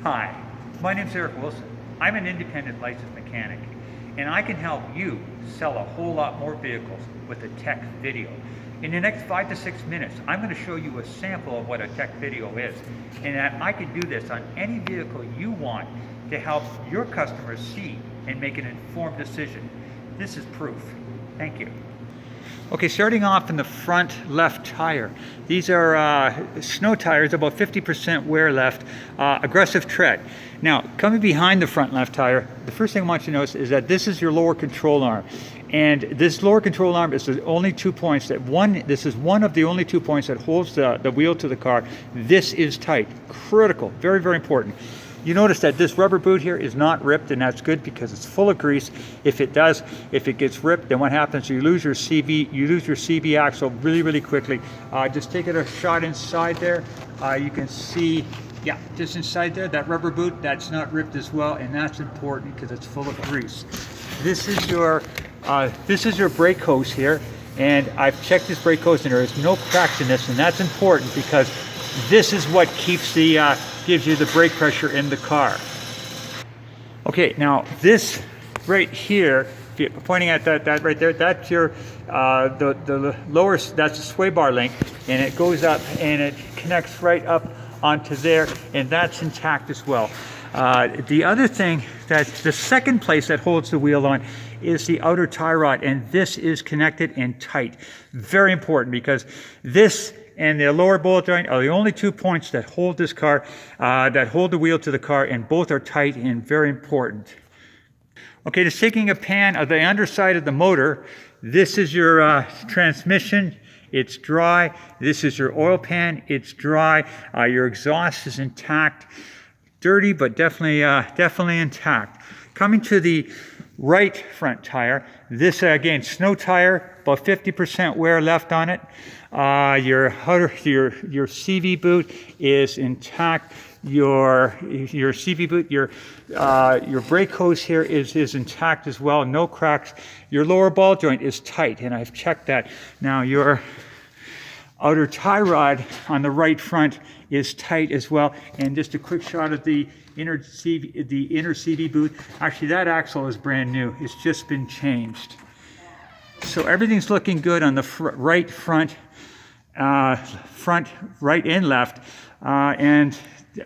Hi, my name is Eric Wilson. I'm an independent licensed mechanic, and I can help you sell a whole lot more vehicles with a tech video. In the next 5 to 6 minutes, I'm going to show you a sample of what a tech video is, and that I can do this on any vehicle you want to help your customers see and make an informed decision. This is proof. Thank you. Okay, starting off in the front left tire. These are snow tires, about 50% wear left, aggressive tread. Now, coming behind the front left tire, the first thing I want you to notice is that this is your lower control arm. And this lower control arm is the only 2 points this is one of the only 2 points that holds the wheel to the car. This is tight, critical, very, very important. You notice that this rubber boot here is not ripped, and that's good because it's full of grease. If it gets ripped, then what happens? You lose your CV axle really, really quickly. Just take a shot inside there. You can see, yeah, just inside there, that rubber boot, that's not ripped as well, and that's important because it's full of grease. This is your brake hose here, and I've checked this brake hose, and there is no cracks in this, and that's important because this is what keeps gives you the brake pressure in the car. Okay, now this right here, if you're pointing at that right there, that's your the lower, that's the sway bar link, and it goes up and it connects right up onto there, and that's intact as well. The other thing, that the second place that holds the wheel on is the outer tie rod, and this is connected and tight. Very important because this and the lower ball joint are the only 2 points that hold this car, that hold the wheel to the car, and both are tight and very important. Okay, just taking a pan of the underside of the motor, this is your transmission, it's dry. This is your oil pan, it's dry. Your exhaust is intact, dirty, but definitely intact. Coming to the right front tire, this again, snow tire, about 50% wear left on it. Your CV boot is intact. Your CV boot, your brake hose here is intact as well, no cracks. Your lower ball joint is tight, and I've checked that. Now your outer tie rod on the right front is tight as well. And just a quick shot of the inner CV boot. Actually, that axle is brand new. It's just been changed. So everything's looking good on the right front, right and left. And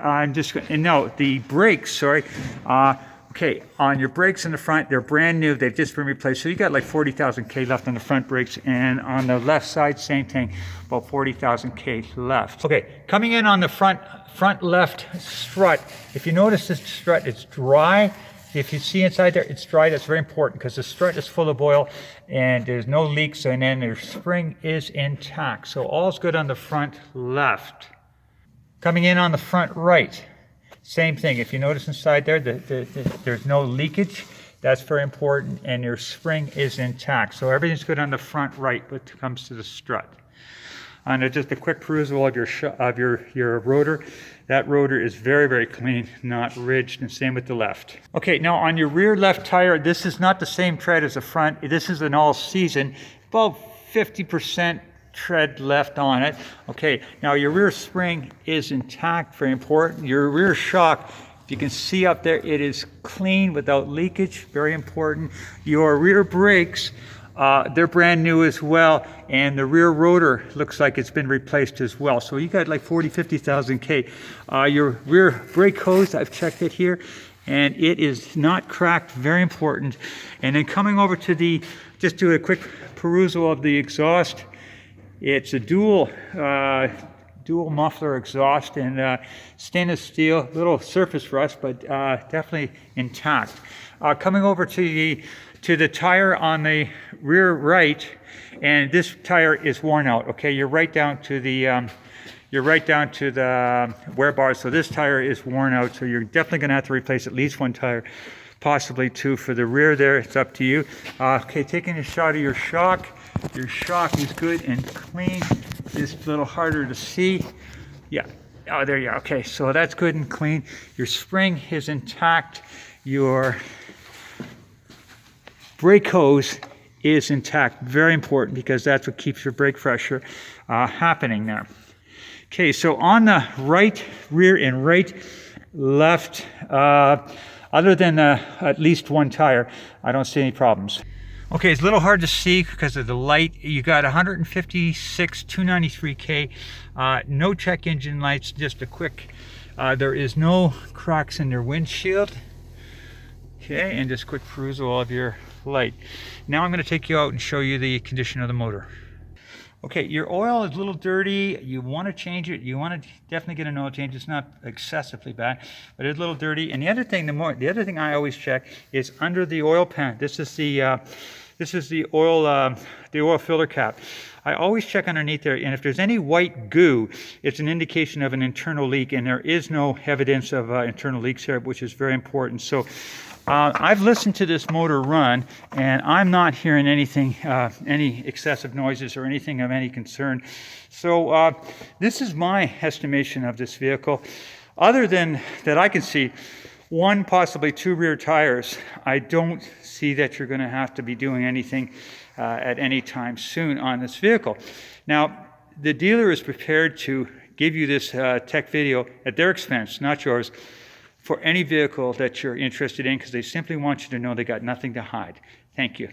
I'm just going to note the brakes, okay, on your brakes in the front, they're brand new. They've just been replaced. So you got like 40,000 K left on the front brakes. And on the left side, same thing, about 40,000 K left. Okay, coming in on the front left strut. If you notice this strut, it's dry. If you see inside there, it's dry. That's very important because the strut is full of oil and there's no leaks, and then their spring is intact. So all's good on the front left. Coming in on the front right, same thing. If you notice inside there, there's no leakage. That's very important, and your spring is intact. So everything's good on the front right when it comes to the strut. And just a quick perusal of your rotor. That rotor is very, very clean, not ridged, and same with the left. Okay, now on your rear left tire, this is not the same tread as the front. This is an all-season, about 50% tread left on it. Okay, now your rear spring is intact, very important. Your rear shock, if you can see up there, it is clean without leakage, very important. Your rear brakes, they're brand new as well, and the rear rotor looks like it's been replaced as well. So you got like 50,000 K. Your rear brake hose, I've checked it here, and it is not cracked, very important. And then coming over to just do a quick perusal of the exhaust. It's a dual muffler exhaust, and stainless steel, little surface rust, but definitely intact. Coming over to the tire on the rear right, and this tire is worn out. Okay, you're right down to the wear bars, so this tire is worn out. So you're definitely going to have to replace at least one tire, possibly two for the rear. There, it's up to you. Okay, taking a shot of your shock. Your shock is good and clean. It's a little harder to see. Yeah. Oh, there you are. Okay, so that's good and clean. Your spring is intact. Your brake hose is intact. Very important because that's what keeps your brake pressure happening there. Okay, so on the right rear and right left. Other than at least one tire, I don't see any problems. Okay, it's a little hard to see because of the light. You got 156 293K, no check engine lights, just a quick, there is no cracks in their windshield. Okay, and just quick perusal of your light. Now I'm going to take you out and show you the condition of the motor. Okay, your oil is a little dirty. You want to change it. You want to definitely get an oil change. It's not excessively bad, but it's a little dirty. And the other thing, the other thing I always check is under the oil pan. This is the oil filter cap. I always check underneath there, and if there's any white goo, it's an indication of an internal leak, and there is no evidence of internal leaks here, which is very important. So I've listened to this motor run, and I'm not hearing anything, any excessive noises or anything of any concern. So this is my estimation of this vehicle. Other than that I can see, one, possibly two rear tires, I don't see that you're going to have to be doing anything at any time soon on this vehicle. Now, the dealer is prepared to give you this tech video at their expense, not yours, for any vehicle that you're interested in, because they simply want you to know they got nothing to hide. Thank you.